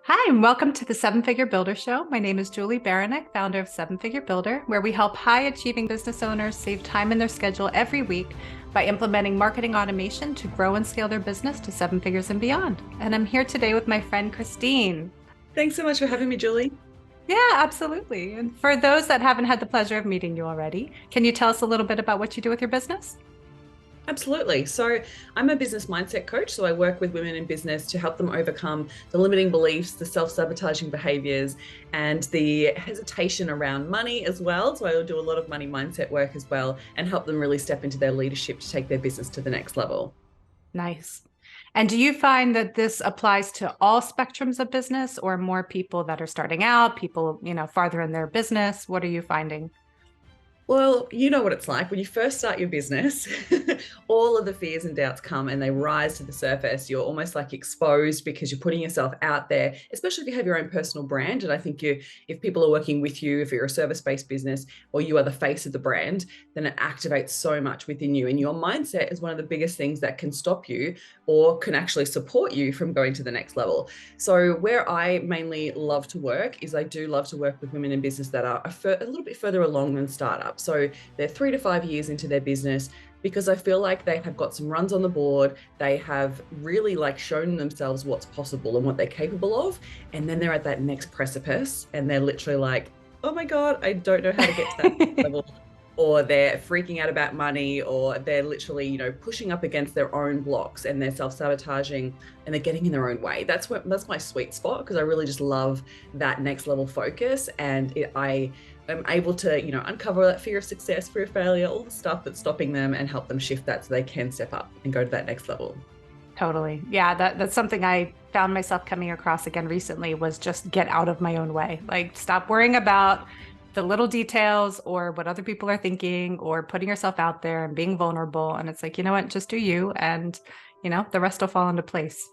Hi, and welcome to the Seven Figure Builder Show. My name is Julie Baranek, founder of Seven Figure Builder, where we help high achieving business owners save time in their schedule every week by implementing marketing automation to grow and scale their business to seven figures and beyond. And I'm here today with my friend Christine. Thanks so much for having me, Julie. Yeah, absolutely. And for those that haven't had the pleasure of meeting you already, can you tell us a little bit about what you do with your business? Absolutely. So, I'm a business mindset coach. So, I work with women in business to help them overcome the limiting beliefs, the self sabotaging behaviors, and the hesitation around money as well. So, I do a lot of money mindset work as well and help them really step into their leadership to take their business to the next level. Nice. And do you find that this applies to all spectrums of business or more people that are starting out, people, farther in their business? What are you finding? Well, you know what it's like when you first start your business, all of the fears and doubts come and they rise to the surface. You're almost like exposed because you're putting yourself out there, especially if you have your own personal brand. And I think if people are working with you, if you're a service-based business or you are the face of the brand, then it activates so much within you. And your mindset is one of the biggest things that can stop you or can actually support you from going to the next level. So where I mainly love to work is I do love to work with women in business that are a little bit further along than startups. So they're 3 to 5 years into their business because I feel like they have got some runs on the board. They have really like shown themselves what's possible and what they're capable of. And then they're at that next precipice and they're literally like, oh my God, I don't know how to get to that level. Or they're freaking out about money, or they're literally, pushing up against their own blocks and they're self-sabotaging and they're getting in their own way. That's my sweet spot because I really just love that next level focus. And I am able to, uncover that fear of success, fear of failure, all the stuff that's stopping them and help them shift that so they can step up and go to that next level. Totally. Yeah, that's something I found myself coming across again recently was just get out of my own way. Like stop worrying about the little details or what other people are thinking or putting yourself out there and being vulnerable. And it's like, you know what, just do you and the rest will fall into place.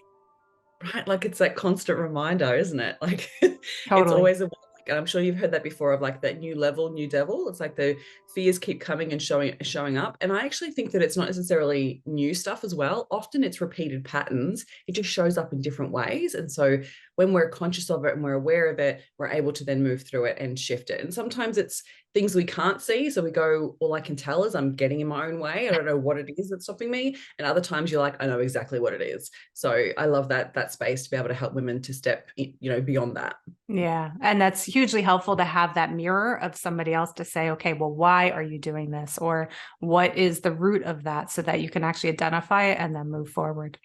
Right, like it's that constant reminder, isn't it? Like it's Totally. always and I'm sure you've heard that before of like that new level, new devil. It's like the fears keep coming and showing up. And I actually think that it's not necessarily new stuff as well. Often it's repeated patterns. It just shows up in different ways. And so when we're conscious of it and we're aware of it, we're able to then move through it and shift it. And sometimes it's things we can't see. So we go, all I can tell is I'm getting in my own way. I don't know what it is that's stopping me. And other times you're like, I know exactly what it is. So I love that space to be able to help women to step, beyond that. Yeah. And that's hugely helpful to have that mirror of somebody else to say, okay, well, why are you doing this? Or what is the root of that so that you can actually identify it and then move forward.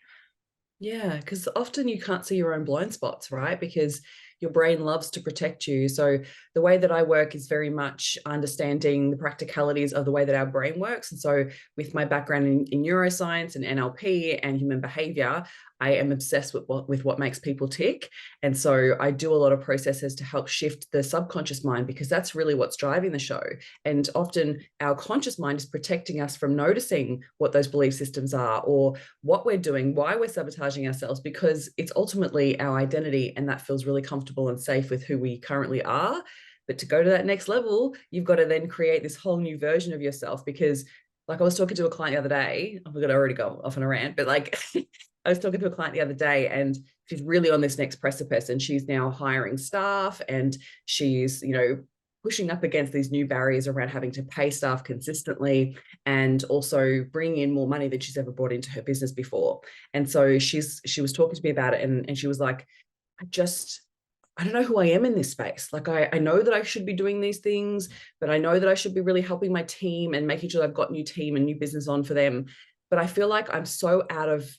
Yeah, because often you can't see your own blind spots, right? Because your brain loves to protect you. So the way that I work is very much understanding the practicalities of the way that our brain works. And so with my background in neuroscience and NLP and human behavior, I am obsessed with what makes people tick. And so I do a lot of processes to help shift the subconscious mind because that's really what's driving the show. And often our conscious mind is protecting us from noticing what those belief systems are or what we're doing, why we're sabotaging ourselves, because it's ultimately our identity and that feels really comfortable and safe with who we currently are. But to go to that next level, you've got to then create this whole new version of yourself because like I was talking to a client the other day, I'm going to already go off on a rant, but like I was talking to a client the other day and she's really on this next precipice and she's now hiring staff and she's, pushing up against these new barriers around having to pay staff consistently and also bringing in more money than she's ever brought into her business before. And so she was talking to me about it and she was like, I just I don't know who I am in this space. Like I know that I should be doing these things, but I know that I should be really helping my team and making sure I've got new team and new business on for them. But I feel like I'm so out of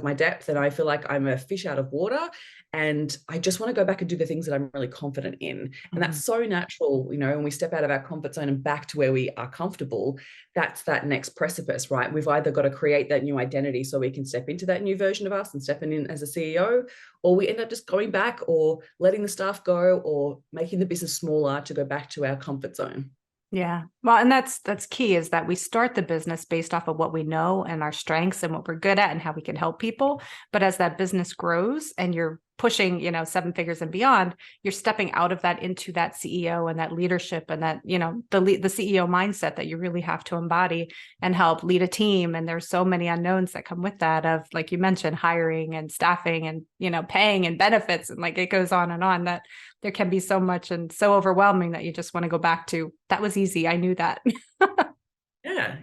my depth, and I feel like I'm a fish out of water. And I just want to go back and do the things that I'm really confident in. And that's Mhm. so natural, when we step out of our comfort zone and back to where we are comfortable, that's that next precipice, right? We've either got to create that new identity so we can step into that new version of us and stepping in as a CEO, or we end up just going back or letting the staff go or making the business smaller to go back to our comfort zone. Yeah. Well, and that's key is that we start the business based off of what we know and our strengths and what we're good at and how we can help people. But as that business grows and you're pushing, 7 figures and beyond, you're stepping out of that into that CEO and that leadership and that, the CEO mindset that you really have to embody and help lead a team. And there's so many unknowns that come with that, of, like you mentioned, hiring and staffing and, paying and benefits. And like, it goes on, that there can be so much and so overwhelming that you just want to go back to, that was easy. I knew that.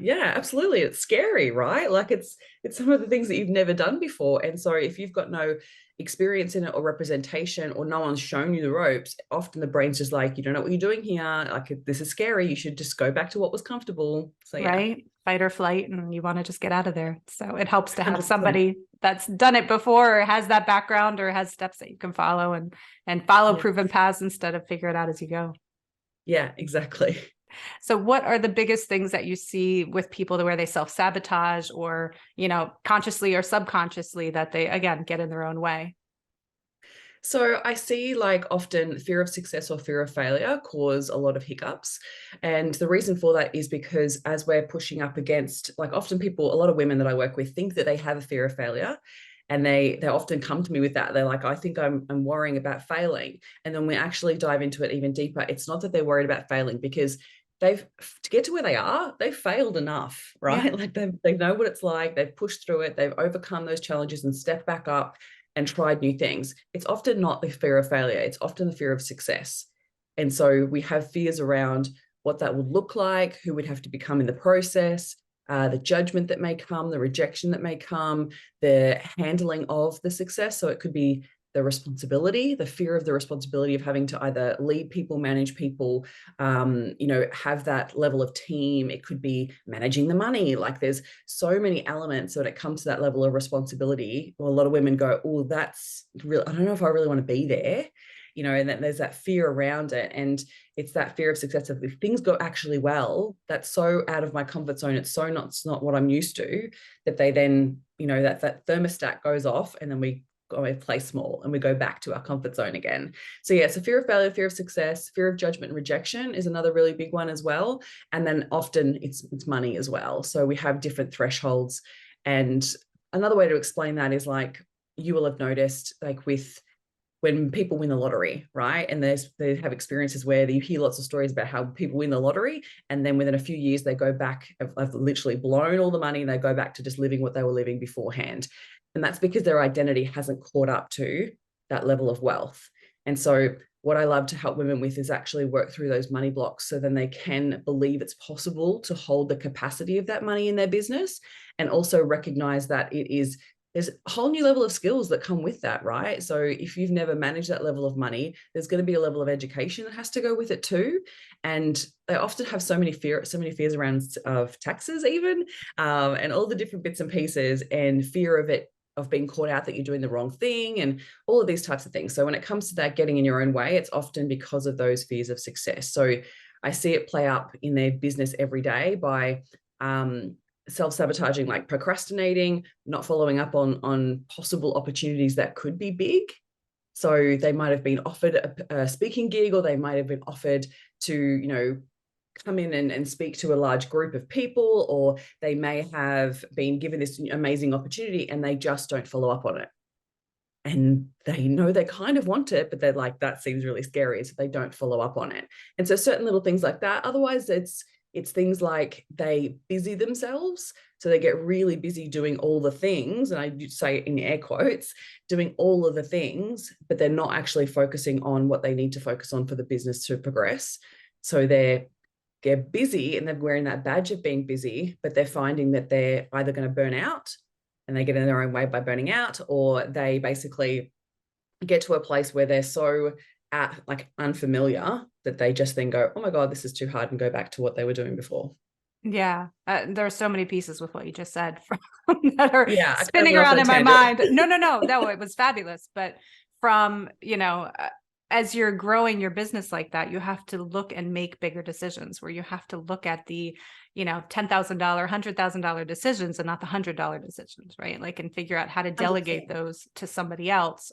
Yeah, absolutely. It's scary, right? Like it's some of the things that you've never done before. And so if you've got no experience in it or representation, or no one's shown you the ropes, often the brain's just like, you don't know what you're doing here. Like, this is scary. You should just go back to what was comfortable. So yeah. Right? Fight or flight, and you want to just get out of there. So it helps to have 100%. somebody that's done it before, or has that background, or has steps that you can follow and follow proven paths instead of figure it out as you go. Yeah, exactly. So what are the biggest things that you see with people where they self-sabotage, or, consciously or subconsciously, that they, again, get in their own way? So I see, like, often fear of success or fear of failure cause a lot of hiccups. And the reason for that is because as we're pushing up against, like, often people, a lot of women that I work with think that they have a fear of failure. And they often come to me with that. They're like, I think I'm worrying about failing. And then we actually dive into it even deeper. It's not that they're worried about failing, because to get to where they are, they've failed enough, right? Yeah. Like they know what it's like. They've pushed through it. They've overcome those challenges and stepped back up and tried new things. It's often not the fear of failure. It's often the fear of success. And so we have fears around what that would look like, who we'd have to become in the process, the judgment that may come, the rejection that may come, the handling of the success. So it could be the responsibility, the fear of the responsibility of having to either lead people, manage people, have that level of team. It could be managing the money. Like, there's so many elements when it comes to that level of responsibility. Well, a lot of women go, oh, that's real. I don't know if I really want to be there. And then there's that fear around it. And it's that fear of success of, if things go actually well, that's so out of my comfort zone. It's not what I'm used to, that they then, that thermostat goes off, and then we play small and we go back to our comfort zone again. So yeah, so fear of failure, fear of success, fear of judgment and rejection is another really big one as well. And then often it's money as well. So we have different thresholds. And another way to explain that is, like, you will have noticed, like, with when people win the lottery, right? And they have experiences where you hear lots of stories about how people win the lottery, and then within a few years they go back, have literally blown all the money, and they go back to just living what they were living beforehand. And that's because their identity hasn't caught up to that level of wealth. And so what I love to help women with is actually work through those money blocks, so then they can believe it's possible to hold the capacity of that money in their business, and also recognize that there's a whole new level of skills that come with that, right? So if you've never managed that level of money, there's going to be a level of education that has to go with it too. And they often have so many fears around of taxes even, and all the different bits and pieces, and fear of being caught out that you're doing the wrong thing, and all of these types of things. So when it comes to that getting in your own way, it's often because of those fears of success. So I see it play up in their business every day by self-sabotaging, like procrastinating, not following up on possible opportunities that could be big. So they might have been offered a speaking gig, or they might have been offered to, come in and speak to a large group of people, or they may have been given this amazing opportunity and they just don't follow up on it. And they know they kind of want it, but they're like, that seems really scary, so they don't follow up on it. And so certain little things like that. Otherwise, it's things like they busy themselves. So they get really busy doing all the things, and I say in air quotes, doing all of the things, but they're not actually focusing on what they need to focus on for the business to progress. So they're busy and they're wearing that badge of being busy, but they're finding that they're either going to burn out, and they get in their own way by burning out, or they basically get to a place where they're so unfamiliar that they just then go, oh my God, this is too hard, and go back to what they were doing before. Yeah. There are so many pieces with what you just said that are I spinning around in my mind. No, it was fabulous. But from, as you're growing your business like that, you have to look and make bigger decisions, where you have to look at the, $10,000, $100,000 decisions and not the $100 decisions, right? Like, and figure out how to delegate 100%. those to somebody else,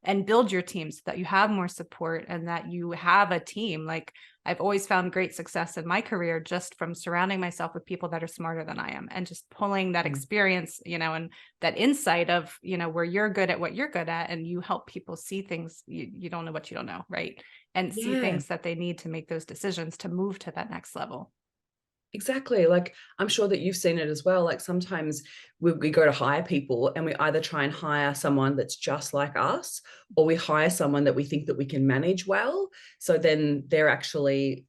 and build your team so that you have more support and that you have a team. Like, I've always found great success in my career just from surrounding myself with people that are smarter than I am, and just pulling that experience, and that insight of, where you're good at what you're good at, and you help people see things you don't know what you don't know, right? And see Yeah. things that they need to make those decisions to move to that next level. Exactly. Like, I'm sure that you've seen it as well. Like, sometimes we go to hire people and we either try and hire someone that's just like us, or we hire someone that we think that we can manage well. So then they're actually,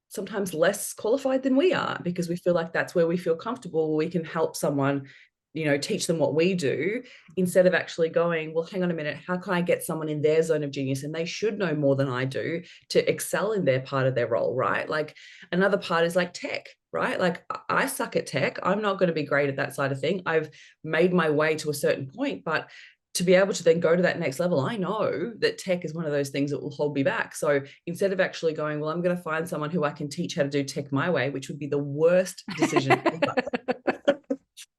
sometimes less qualified than we are, because we feel like that's where we feel comfortable. We can help someone, teach them what we do, instead of actually going, well, hang on a minute, how can I get someone in their zone of genius, and they should know more than I do to excel in their part of their role, right? Like, another part is like tech, right? Like, I suck at tech. I'm not going to be great at that side of thing. I've made my way to a certain point, but to be able to then go to that next level, I know that tech is one of those things that will hold me back. So instead of actually going, well, I'm going to find someone who I can teach how to do tech my way, which would be the worst decision ever,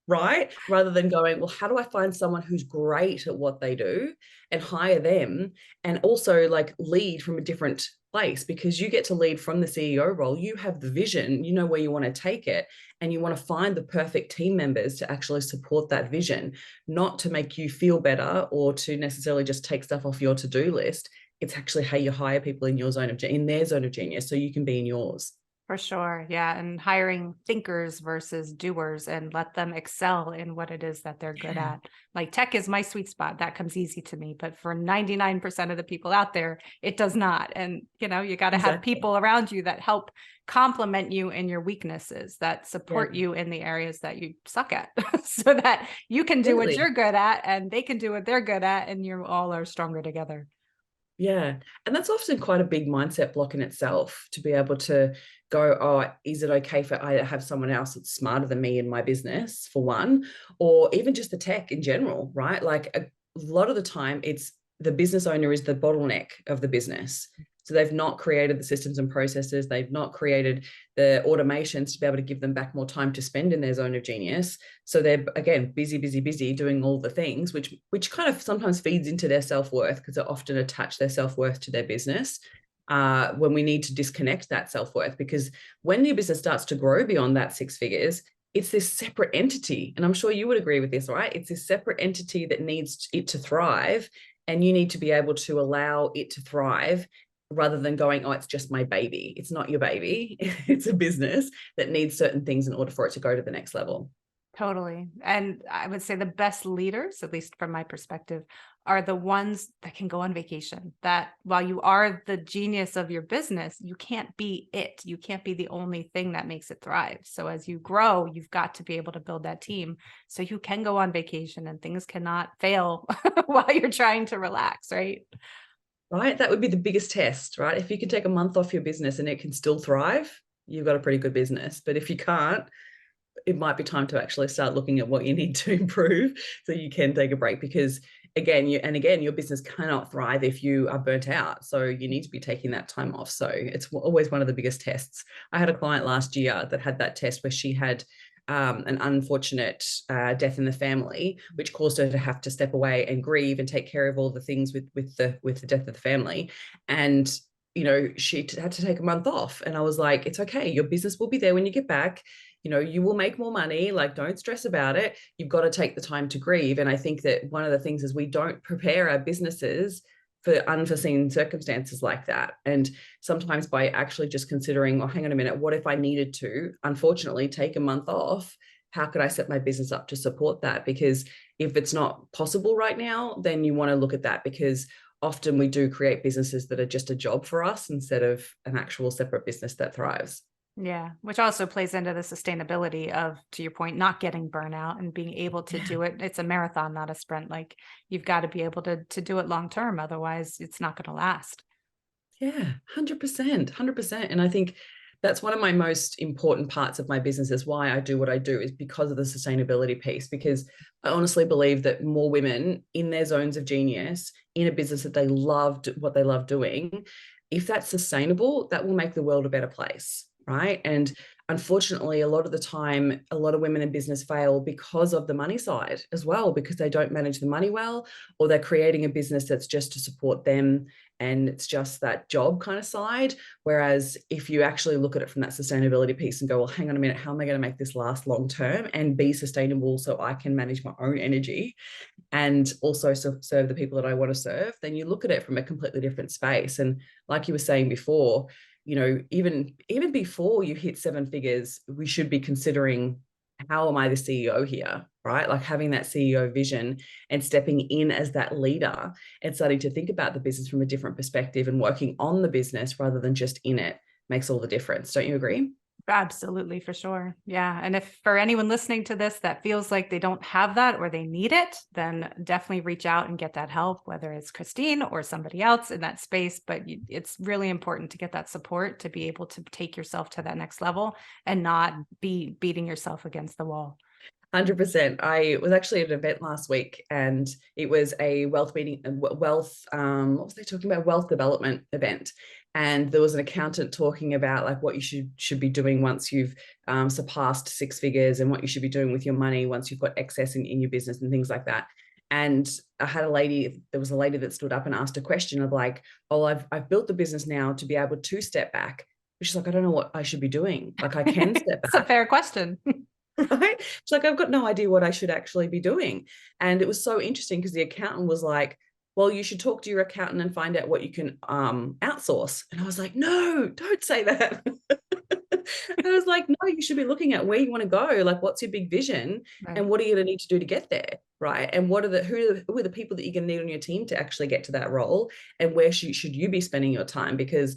right? Rather than going, well, how do I find someone who's great at what they do and hire them, and also like lead from a different place, because you get to lead from the CEO role. You have the vision, you know where you want to take it, and you want to find the perfect team members to actually support that vision, not to make you feel better or to necessarily just take stuff off your to-do list. It's actually how you hire people in your in their zone of genius, so you can be in yours. For sure. Yeah. And hiring thinkers versus doers, and let them excel in what it is that they're good Yeah, at. Like, tech is my sweet spot. That comes easy to me. But for 99% of the people out there, it does not. And, you got to have exactly. people around you that help complement you in your weaknesses, that Yeah, support you in the areas that you suck at, so that you can do what absolutely. you're good at and they can do what they're good at, and you all are stronger together. Yeah. And that's often quite a big mindset block in itself, to be able to go, oh, is it okay for I to have someone else that's smarter than me in my business, for one, or even just the tech in general, right? Like, a lot of the time, it's the business owner is the bottleneck of the business. So they've not created the systems and processes. They've not created the automations to be able to give them back more time to spend in their zone of genius. So they're, again, busy, busy, busy doing all the things, which kind of sometimes feeds into their self-worth, because they often attach their self-worth to their business. When we need to disconnect that self-worth, because when your business starts to grow beyond that six figures, it's this separate entity. And I'm sure you would agree with this, right? It's this separate entity that needs it to thrive, and you need to be able to allow it to thrive, rather than going, oh, it's just my baby. It's not your baby. It's a business that needs certain things in order for it to go to the next level. Totally. And I would say the best leaders, at least from my perspective, are the ones that can go on vacation. That while you are the genius of your business, you can't be it. You can't be the only thing that makes it thrive. So as you grow, you've got to be able to build that team so you can go on vacation and things cannot fail while you're trying to relax, right? Right? That would be the biggest test, right? If you can take a month off your business and it can still thrive, you've got a pretty good business. But if you can't, it might be time to actually start looking at what you need to improve, so you can take a break, because again, your business cannot thrive if you are burnt out. So you need to be taking that time off. So it's always one of the biggest tests. I had a client last year that had that test, where she had an unfortunate death in the family, which caused her to have to step away and grieve and take care of all the things with the death of the family. And she had to take a month off. And I was like, it's okay. Your business will be there when you get back. You will make more money. Like, don't stress about it. You've got to take the time to grieve. And I think that one of the things is we don't prepare our businesses for unforeseen circumstances like that. And sometimes by actually just considering, well, hang on a minute, what if I needed to, unfortunately, take a month off? How could I set my business up to support that? Because if it's not possible right now, then you want to look at that, because often we do create businesses that are just a job for us instead of an actual separate business that thrives. Yeah, which also plays into the sustainability of, to your point, not getting burnout and being able to Yeah. do it. It's a marathon, not a sprint. Like, you've got to be able to do it long term. Otherwise, it's not going to last. Yeah, 100%, 100%. And I think that's one of my most important parts of my business, is why I do what I do, is because of the sustainability piece. Because I honestly believe that more women in their zones of genius, in a business that they loved, what they love doing, if that's sustainable, that will make the world a better place, right? And unfortunately, a lot of the time, a lot of women in business fail because of the money side as well, because they don't manage the money well, or they're creating a business that's just to support them and it's just that job kind of side. Whereas if you actually look at it from that sustainability piece and go, well, hang on a minute, how am I going to make this last long term and be sustainable so I can manage my own energy and also serve the people that I want to serve, then you look at it from a completely different space. And like you were saying before, you know, even before you hit seven figures, we should be considering, how am I the CEO here, right? Like having that CEO vision and stepping in as that leader and starting to think about the business from a different perspective and working on the business rather than just in it makes all the difference. Don't you agree? Absolutely, for sure. Yeah. And if for anyone listening to this that feels like they don't have that or they need it, then definitely reach out and get that help, whether it's Christine or somebody else in that space. But it's really important to get that support to be able to take yourself to that next level and not be beating yourself against the wall. 100%. I was actually at an event last week and it was a wealth meeting, wealth, what was they talking about? Wealth development event. And there was an accountant talking about like what you should be doing once you've surpassed six figures and what you should be doing with your money once you've got excess in your business and things like that. And there was a lady that stood up and asked a question of like, oh, I've built the business now to be able to step back. She's like, I don't know what I should be doing. Like I can step It's a back. fair question. Right? It's like, I've got no idea what I should actually be doing. And it was so interesting because the accountant was like, well, you should talk to your accountant and find out what you can outsource. And I was like, no, don't say that. I was like, no, you should be looking at where you want to go. Like, what's your big vision Right. and what are you going to need to do to get there? Right. And what are who are the people that you're going to need on your team to actually get to that role? And where should you be spending your time? Because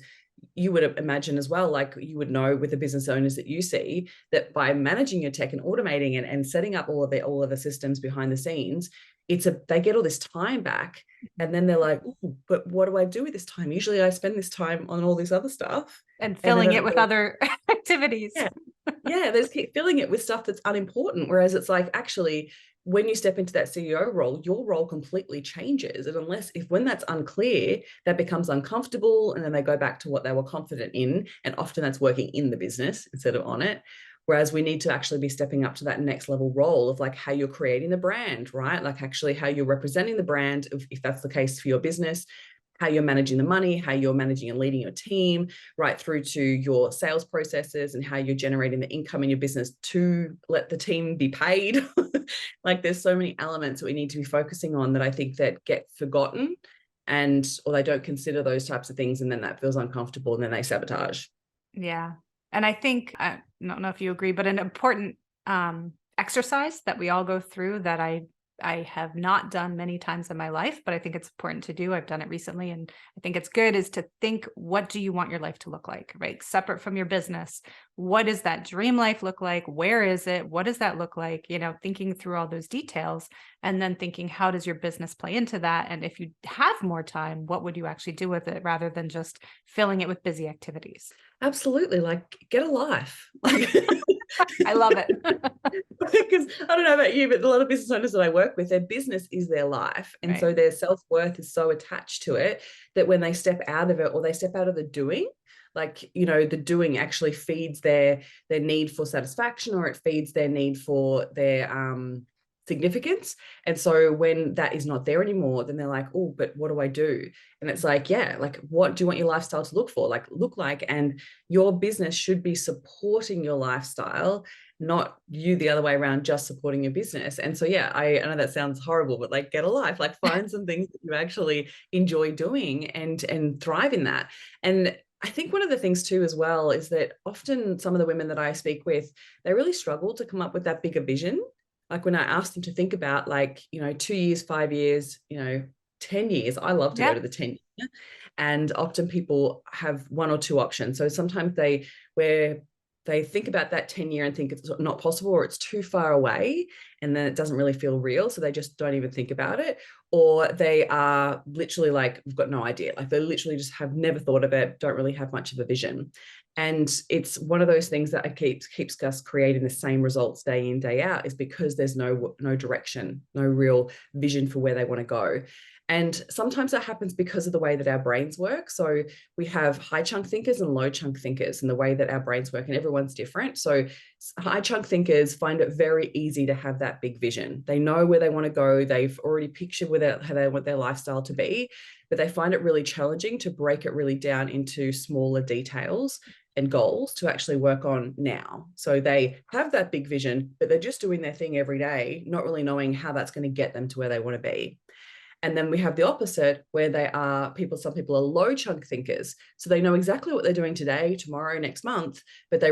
you would imagine as well, like you would know with the business owners that you see, that by managing your tech and automating and setting up all of the systems behind the scenes, they get all this time back. And then they're like, but what do I do with this time? Usually I spend this time on all this other stuff. And And filling then it with other activities. yeah, yeah, they just keep filling it with stuff that's unimportant. Whereas it's like, actually, when you step into that CEO role, your role completely changes. And when that's unclear, that becomes uncomfortable. And then they go back to what they were confident in. And often that's working in the business instead of on it. Whereas we need to actually be stepping up to that next level role of like how you're creating the brand, right? Like actually how you're representing the brand, if that's the case for your business, how you're managing the money, how you're managing and leading your team, right through to your sales processes and how you're generating the income in your business to let the team be paid. Like there's so many elements that we need to be focusing on that I think that get forgotten or they don't consider those types of things. And then that feels uncomfortable and then they sabotage. Yeah. And I think, I don't know if you agree, but an important exercise that we all go through that I have not done many times in my life, but I think it's important to do. I've done it recently and I think it's good, is to think, what do you want your life to look like, right? Separate from your business. What does that dream life look like? Where is it? What does that look like? You know, thinking through all those details and then thinking, how does your business play into that? And if you have more time, what would you actually do with it rather than just filling it with busy activities? Absolutely. Like get a life. I love it. Because I don't know about you, but a lot of business owners that I work with, their business is their life. And Right. so their self-worth is so attached to it that when they step out of it or they step out of the doing, like, you know, the doing actually feeds their need for satisfaction, or it feeds their need for their significance. And so when that is not there anymore, then they're like, oh, but what do I do? And it's like, yeah, like what do you want your lifestyle to look like? And your business should be supporting your lifestyle, not you the other way around, just supporting your business. And so, yeah, I know that sounds horrible, but like get a life, like find some things that you actually enjoy doing and thrive in that. And I think one of the things too, as well, is that often some of the women that I speak with, they really struggle to come up with that bigger vision. Like when I ask them to think about, like, you know, 2 years, 5 years, 10 years, I love to go Yeah. to the 10 year. And often people have one or two options. So sometimes where they think about that 10 year and think it's not possible or it's too far away and then it doesn't really feel real. So they just don't even think about it. Or they are literally like, we've got no idea. Like they literally just have never thought of it, don't really have much of a vision. And it's one of those things that keeps us creating the same results day in, day out, is because there's no direction, no real vision for where they want to go. And sometimes that happens because of the way that our brains work. So we have high chunk thinkers and low chunk thinkers, and the way that our brains work, and everyone's different. So high chunk thinkers find it very easy to have that big vision. They know where they want to go. They've already pictured how they want their lifestyle to be, but they find it really challenging to break it really down into smaller details and goals to actually work on now. So they have that big vision, but they're just doing their thing every day, not really knowing how that's going to get them to where they want to be. And then we have the opposite, where some people are low chunk thinkers. So they know exactly what they're doing today, tomorrow, next month, but they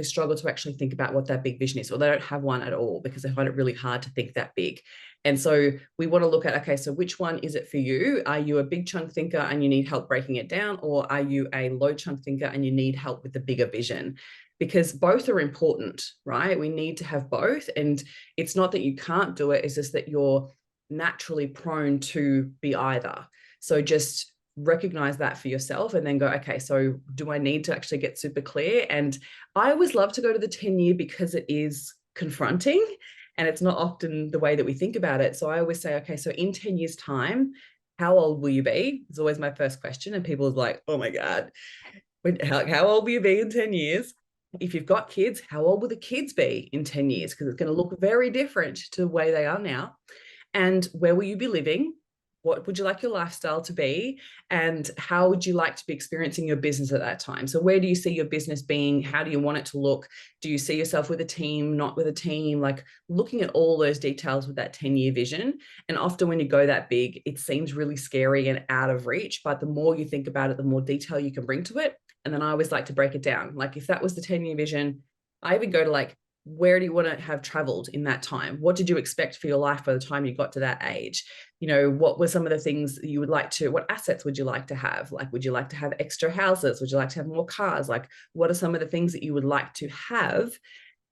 struggle to actually think about what that big vision is, or they don't have one at all because they find it really hard to think that big. And so we want to look at, okay, so which one is it for you? Are you a big chunk thinker and you need help breaking it down? Or are you a low chunk thinker and you need help with the bigger vision? Because both are important, right? We need to have both. And it's not that you can't do it, it's just that you're naturally prone to be either. So just recognize that for yourself and then go, okay, so do I need to actually get super clear? And I always love to go to the 10-year because it is confronting and it's not often the way that we think about it. So I always say, okay, so in 10 years time, how old will you be? It's always my first question. And people are like, oh my God, how old will you be in 10 years? If you've got kids, how old will the kids be in 10 years? Because it's going to look very different to the way they are now. And where will you be living? What would you like your lifestyle to be? And how would you like to be experiencing your business at that time? So where do you see your business being? How do you want it to look? Do you see yourself with a team, not with a team? Like looking at all those details with that 10-year vision. And often when you go that big, it seems really scary and out of reach. But the more you think about it, the more detail you can bring to it. And then I always like to break it down. Like if that was the 10-year vision, I even go to like, where do you want to have traveled in that time? What did you expect for your life by the time you got to that age? You know, what were some of the things you would like to, what assets would you like to have? Like, would you like to have extra houses? Would you like to have more cars? Like, what are some of the things that you would like to have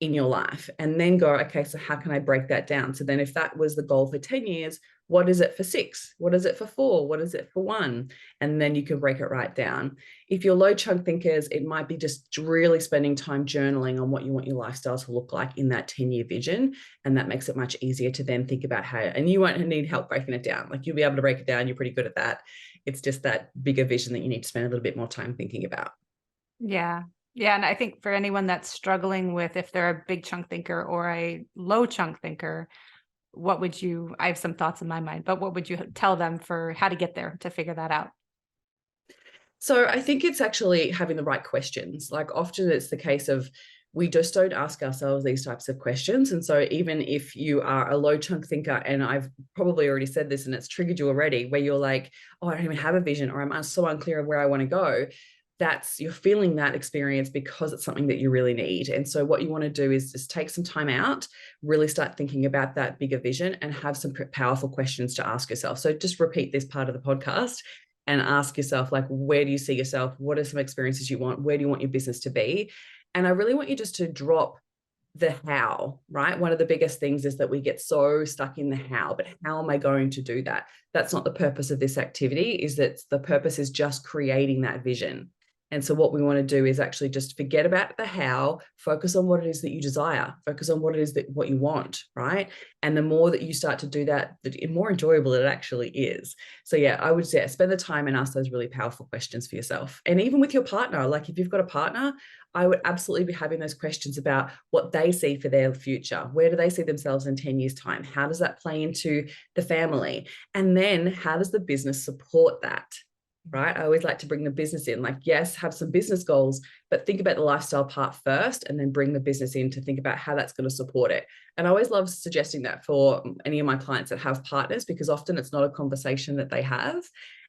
in your life? And then go, okay, so how can I break that down? So then if that was the goal for 10 years, what is it for 6? What is it for 4? What is it for 1? And then you can break it right down. If you're low chunk thinkers, it might be just really spending time journaling on what you want your lifestyle to look like in that 10-year vision. And that makes it much easier to then think about how, and you won't need help breaking it down. Like you'll be able to break it down. You're pretty good at that. It's just that bigger vision that you need to spend a little bit more time thinking about. Yeah. Yeah. And I think for anyone that's struggling with if they're a big chunk thinker or a low chunk thinker, I have some thoughts in my mind, but what would you tell them for how to get there to figure that out? So I think it's actually having the right questions. Like often it's the case of we just don't ask ourselves these types of questions. And so even if you are a low chunk thinker, and I've probably already said this and it's triggered you already, where you're like, oh, I don't even have a vision, or I'm so unclear of where I want to go. You're feeling that experience because it's something that you really need. And so what you want to do is just take some time out, really start thinking about that bigger vision and have some powerful questions to ask yourself. So just repeat this part of the podcast and ask yourself, like, where do you see yourself? What are some experiences you want? Where do you want your business to be? And I really want you just to drop the how, right? One of the biggest things is that we get so stuck in the how, but how am I going to do that? That's not the purpose of this activity, is that the purpose is just creating that vision. And so what we want to do is actually just forget about the how, focus on what it is that you desire, focus on what it is that what you want, right? And the more that you start to do that, the more enjoyable it actually is. So yeah, I would say spend the time and ask those really powerful questions for yourself. And even with your partner, like if you've got a partner, I would absolutely be having those questions about what they see for their future. Where do they see themselves in 10 years' time? How does that play into the family? And then how does the business support that? Right? I always like to bring the business in. Like, yes, have some business goals, but think about the lifestyle part first and then bring the business in to think about how that's going to support it. And I always love suggesting that for any of my clients that have partners, because often it's not a conversation that they have.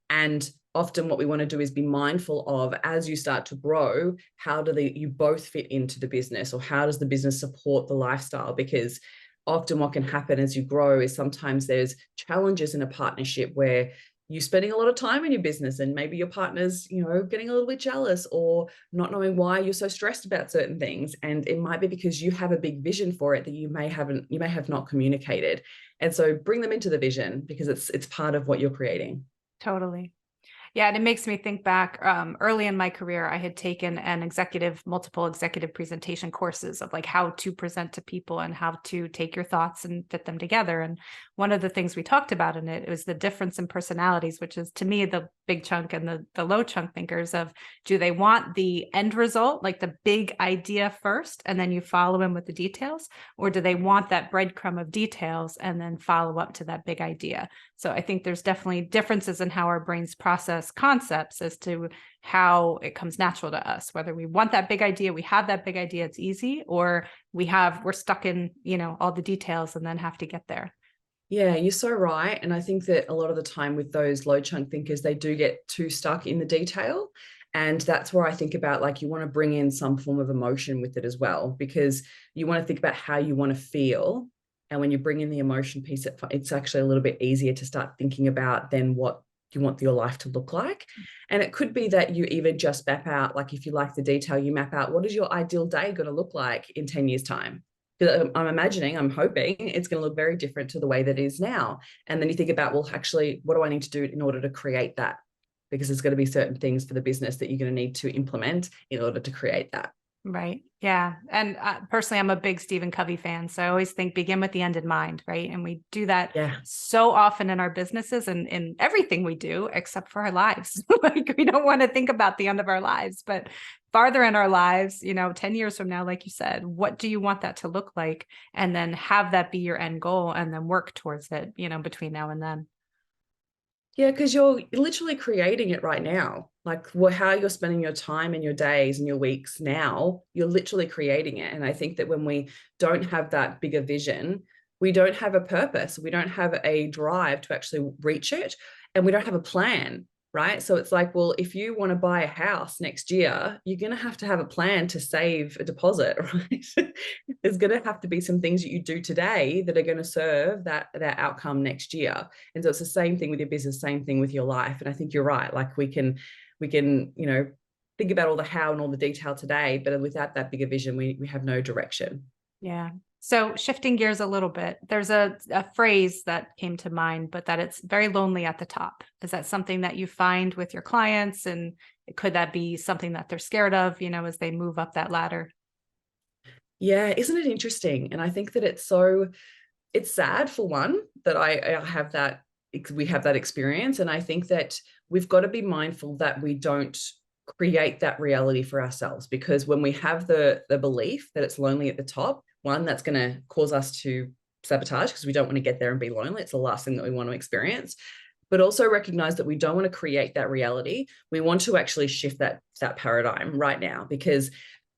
And often what we want to do is be mindful of, as you start to grow, how do you both fit into the business, or how does the business support the lifestyle? Because often what can happen as you grow is sometimes there's challenges in a partnership where you're spending a lot of time in your business and maybe your partner's, getting a little bit jealous or not knowing why you're so stressed about certain things. And it might be because you have a big vision for it that you may have not communicated. And so bring them into the vision, because it's part of what you're creating. Totally. Yeah, and it makes me think back early in my career, I had taken multiple executive presentation courses of like how to present to people and how to take your thoughts and fit them together. And one of the things we talked about in it was the difference in personalities, which is to me the big chunk and the low chunk thinkers of, do they want the end result, like the big idea first, and then you follow in with the details? Or do they want that breadcrumb of details and then follow up to that big idea? So I think there's definitely differences in how our brains process concepts as to how it comes natural to us, whether we want that big idea, we have that big idea, it's easy, or we're stuck in, all the details and then have to get there. Yeah, you're so right. And I think that a lot of the time with those low chunk thinkers, they do get too stuck in the detail. And that's where I think about, like, you want to bring in some form of emotion with it as well, because you want to think about how you want to feel. And when you bring in the emotion piece, it's actually a little bit easier to start thinking about then what you want your life to look like. And it could be that you even just map out, like if you like the detail, you map out what is your ideal day going to look like in 10 years' time. I'm hoping it's going to look very different to the way that it is now. And then you think about, well, actually, what do I need to do in order to create that? Because there's going to be certain things for the business that you're going to need to implement in order to create that. Right. Yeah. And personally, I'm a big Stephen Covey fan. So I always think begin with the end in mind. Right. And we do that so often in our businesses and in everything we do, except for our lives. Like we don't want to think about the end of our lives, but farther in our lives, 10 years from now, like you said, what do you want that to look like? And then have that be your end goal and then work towards it, between now and then. Yeah, because you're literally creating it right now. Like how you're spending your time and your days and your weeks now, you're literally creating it. And I think that when we don't have that bigger vision, we don't have a purpose, we don't have a drive to actually reach it, and we don't have a plan. Right. So it's like, well, if you want to buy a house next year, you're going to have a plan to save a deposit, right? There's going to have to be some things that you do today that are going to serve that outcome next year. And so it's the same thing with your business, same thing with your life. And I think you're right. Like we can, think about all the how and all the detail today, but without that bigger vision, we have no direction. Yeah. So shifting gears a little bit, there's a phrase that came to mind, but that it's very lonely at the top. Is that something that you find with your clients? And could that be something that they're scared of, as they move up that ladder? Yeah, isn't it interesting? And I think that it's sad for one that I have that, we have that experience. And I think that we've got to be mindful that we don't create that reality for ourselves, because when we have the belief that it's lonely at the top, one, that's going to cause us to sabotage because we don't want to get there and be lonely. It's the last thing that we want to experience. But also recognize that we don't want to create that reality. We want to actually shift that paradigm right now, because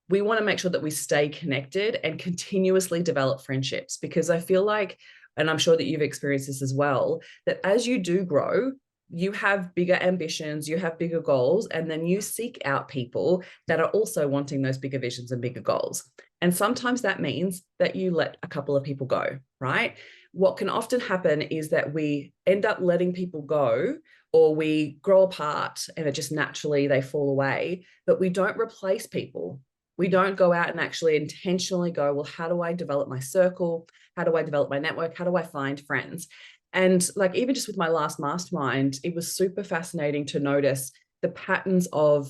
we want to make sure that we stay connected and continuously develop friendships, because I feel like, and I'm sure that you've experienced this as well, that as you do grow, you have bigger ambitions, you have bigger goals, and then you seek out people that are also wanting those bigger visions and bigger goals. And sometimes that means that you let a couple of people go, right? What can often happen is that we end up letting people go, or we grow apart and it just naturally they fall away, but we don't replace people. We don't go out and actually intentionally go, well, how do I develop my circle? How do I develop my network? How do I find friends? And like, even just with my last mastermind, it was super fascinating to notice the patterns of,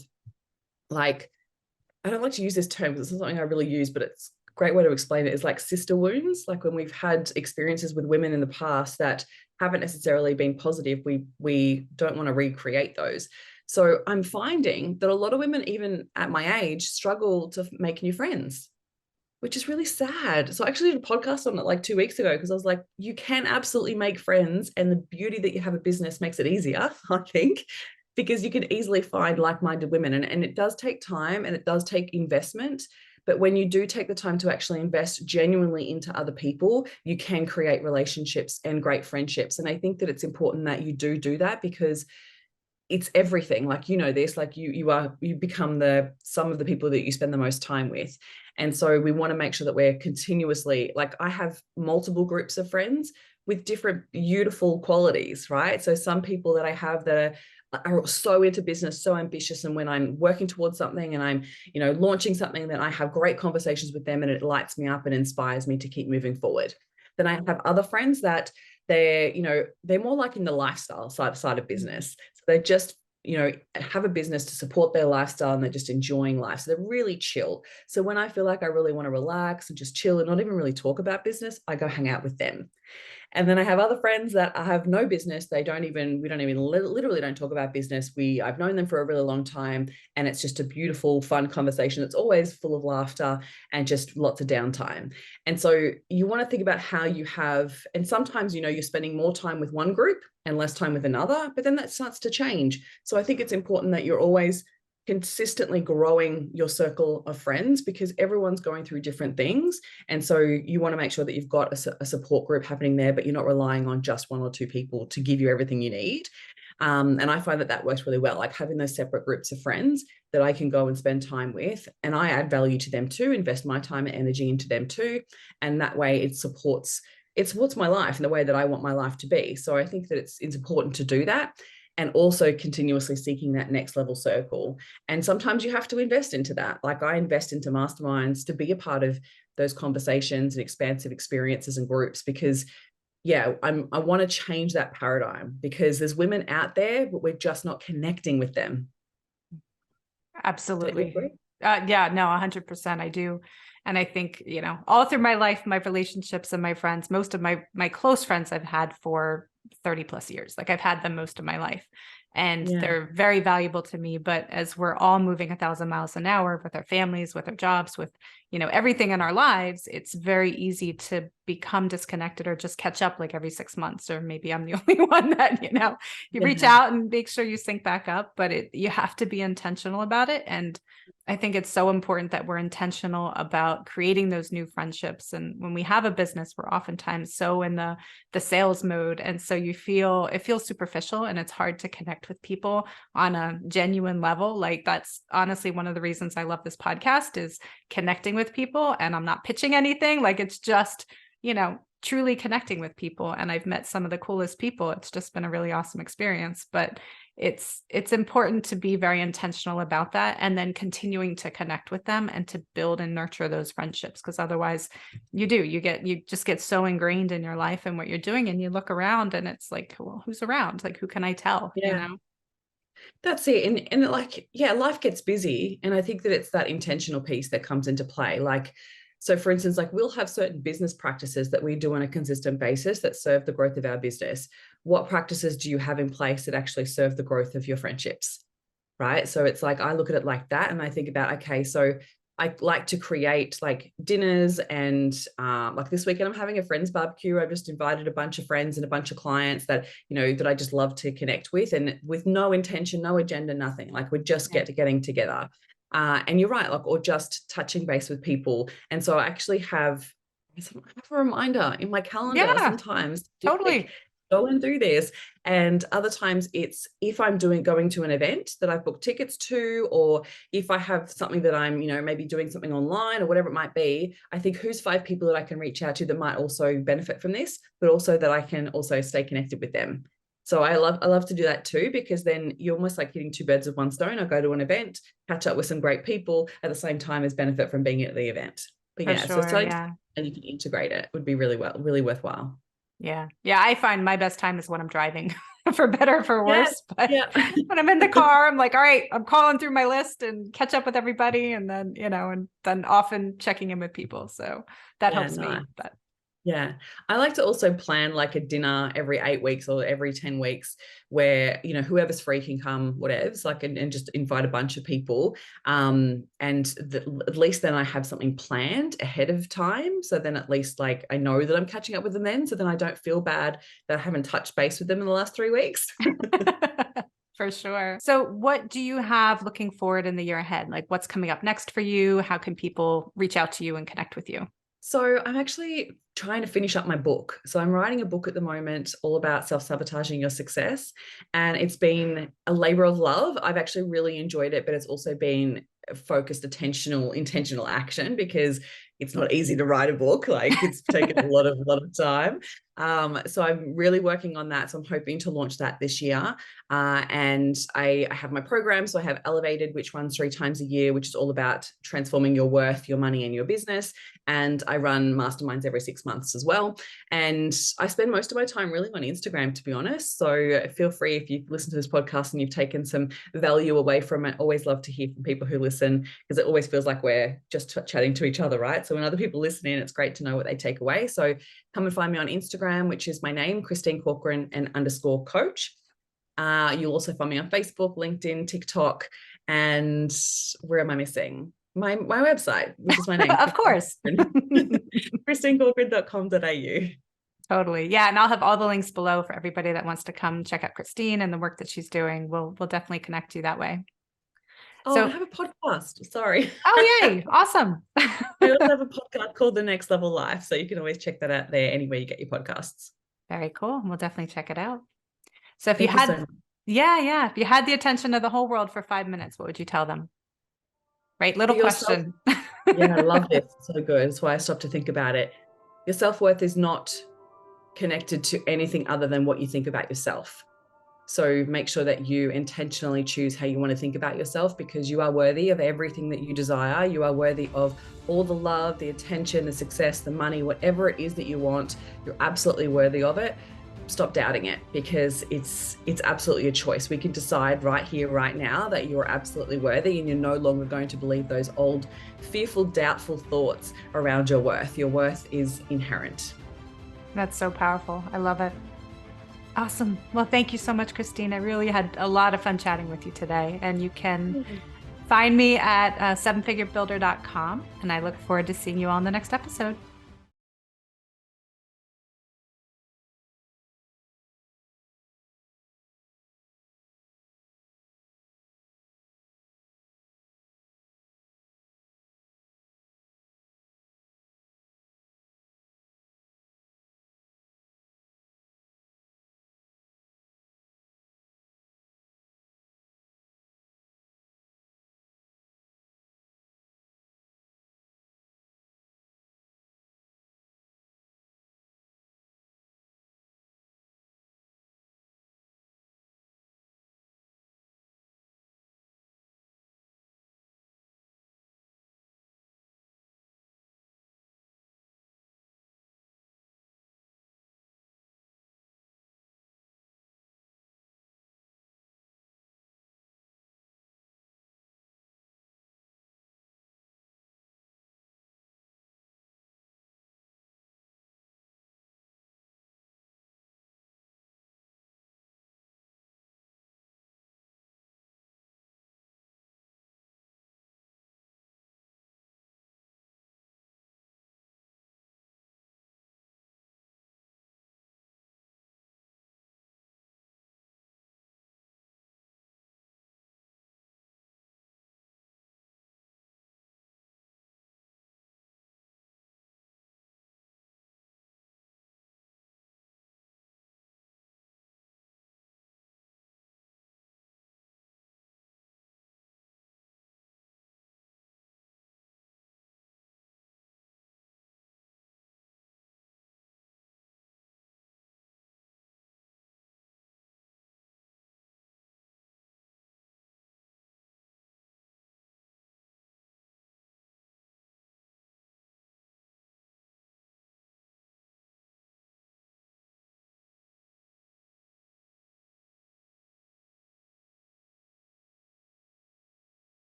like, I don't like to use this term because it's not something I really use, but it's a great way to explain it, is like sister wounds. Like when we've had experiences with women in the past that haven't necessarily been positive, we don't want to recreate those. So I'm finding that a lot of women, even at my age, struggle to make new friends, which is really sad. So I actually did a podcast on it like 2 weeks ago, because I was like, you can absolutely make friends, and the beauty that you have a business makes it easier, I think, because you can easily find like-minded women. And it does take time and it does take investment. But when you do take the time to actually invest genuinely into other people, you can create relationships and great friendships. And I think that it's important that you do that, because it's everything. Like, this, like you become some of the people that you spend the most time with. And so we want to make sure that we're continuously, like, I have multiple groups of friends with different beautiful qualities, right? So some people that I have that are so into business, so ambitious, and when I'm working towards something and I'm, launching something, then I have great conversations with them and it lights me up and inspires me to keep moving forward. Then I have other friends that they're more like in the lifestyle side of business. So they're just have a business to support their lifestyle, and they're just enjoying life. So they're really chill. So when I feel like I really want to relax and just chill and not even really talk about business, I go hang out with them. And then I have other friends that I have no business. We don't even literally don't talk about business. I've known them for a really long time, and it's just a beautiful, fun conversation. It's always full of laughter and just lots of downtime. And so you want to think about how you have, and sometimes, you're spending more time with one group and less time with another, but then that starts to change. So I think it's important that you're always consistently growing your circle of friends, because everyone's going through different things. And so you want to make sure that you've got a support group happening there, but you're not relying on just one or two people to give you everything you need. And I find that works really well, like having those separate groups of friends that I can go and spend time with, and I add value to them too, invest my time and energy into them too. And that way it supports my life and the way that I want my life to be. So I think that it's important to do that, and also continuously seeking that next level circle. And sometimes you have to invest into that. Like I invest into masterminds to be a part of those conversations and expansive experiences and groups, because I want to change that paradigm, because there's women out there, but we're just not connecting with them. Absolutely. Yeah, no, 100%. I do. And I think, all through my life, my relationships and my friends, most of my close friends I've had for 30 plus years. Like I've had them most of my life, and they're very valuable to me. But as we're all moving 1,000 miles an hour with our families, with our jobs, with, everything in our lives, it's very easy to become disconnected or just catch up like every 6 months. Or maybe I'm the only one that, you reach out and make sure you sync back up, but you have to be intentional about it. And I think it's so important that we're intentional about creating those new friendships. And when we have a business, we're oftentimes so in the sales mode. And so it feels superficial, and it's hard to connect with people on a genuine level. Like that's honestly one of the reasons I love this podcast, is connecting with people. And I'm not pitching anything. Like it's just, truly connecting with people. And I've met some of the coolest people. It's just been a really awesome experience. But it's important to be very intentional about that, and then continuing to connect with them and to build and nurture those friendships. Because otherwise you just get so ingrained in your life and what you're doing, and you look around and it's like, well, who's around? Like, who can I tell? That's it. And like, life gets busy. And I think that it's that intentional piece that comes into play. Like, so for instance, like we'll have certain business practices that we do on a consistent basis that serve the growth of our business. What practices do you have in place that actually serve the growth of your friendships? Right. So it's like, I look at it like that, and I think about, okay, so I like to create like dinners, and like this weekend I'm having a friends barbecue. I've just invited a bunch of friends and a bunch of clients that, that I just love to connect with, and with no intention, no agenda, nothing. Like we're just getting together. And you're right, like, or just touching base with people. And so I actually have a reminder in my calendar sometimes. Totally. Go and do this. And other times it's if I'm going to an event that I've booked tickets to, or if I have something that I'm, maybe doing something online or whatever it might be, I think who's 5 people that I can reach out to that might also benefit from this, but also that I can also stay connected with them. So I love to do that too, because then you're almost like hitting 2 birds with one stone. I go to an event, catch up with some great people at the same time as benefit from being at the event. But so and you can integrate it. It would be really worthwhile. Yeah. I find my best time is when I'm driving, for better or for worse. But when I'm in the car, I'm like, all right, I'm calling through my list and catch up with everybody. And then, and then often checking in with people. So that helps me. But I like to also plan like a dinner every 8 weeks or every 10 weeks where, whoever's free can come, whatever's like, and just invite a bunch of people. And at least then I have something planned ahead of time. So then at least like I know that I'm catching up with them then. So then I don't feel bad that I haven't touched base with them in the last 3 weeks. For sure. So what do you have looking forward in the year ahead? Like what's coming up next for you? How can people reach out to you and connect with you? So I'm actually trying to finish up my book. So I'm writing a book at the moment all about self-sabotaging your success. And it's been a labor of love. I've actually really enjoyed it, but it's also been focused, intentional action, because it's not easy to write a book. Like it's taken a lot of time. So I'm really working on that. So I'm hoping to launch that this year. And I have my program. So I have Elevated, which runs 3 times a year, which is all about transforming your worth, your money, and your business. And I run masterminds every 6 months as well. And I spend most of my time really on Instagram, to be honest. So feel free, if you listen to this podcast and you've taken some value away from it, always love to hear from people who listen, because it always feels like we're just chatting to each other, right? So when other people listen in, it's great to know what they take away. So come and find me on Instagram, which is my name, Christine Corcoran and _coach. You'll also find me on Facebook, LinkedIn, TikTok, and where am I missing? My website, which is my name. Of course. christinecorcoran.com.au. Totally. Yeah. And I'll have all the links below for everybody that wants to come check out Christine and the work that she's doing. We'll definitely connect you that way. Oh, I have a podcast. Sorry. Oh, yay. Awesome. I also have a podcast called The Next Level Life. So you can always check that out there anywhere you get your podcasts. Very cool. We'll definitely check it out. So if Thank you you had, so much. yeah, if you had the attention of the whole world for 5 minutes, what would you tell them? Right. Little question. Yeah, I love this. It's so good. That's why I stopped to think about it. Your self-worth is not connected to anything other than what you think about yourself. So make sure that you intentionally choose how you want to think about yourself, because you are worthy of everything that you desire. You are worthy of all the love, the attention, the success, the money, whatever it is that you want. You're absolutely worthy of it. Stop doubting it, because it's absolutely a choice. We can decide right here, right now, that you're absolutely worthy, and you're no longer going to believe those old, fearful, doubtful thoughts around your worth. Your worth is inherent. That's so powerful. I love it. Awesome. Well, thank you so much, Christine. I really had a lot of fun chatting with you today. And you can find me at sevenfigurebuilder.com. And I look forward to seeing you on the next episode.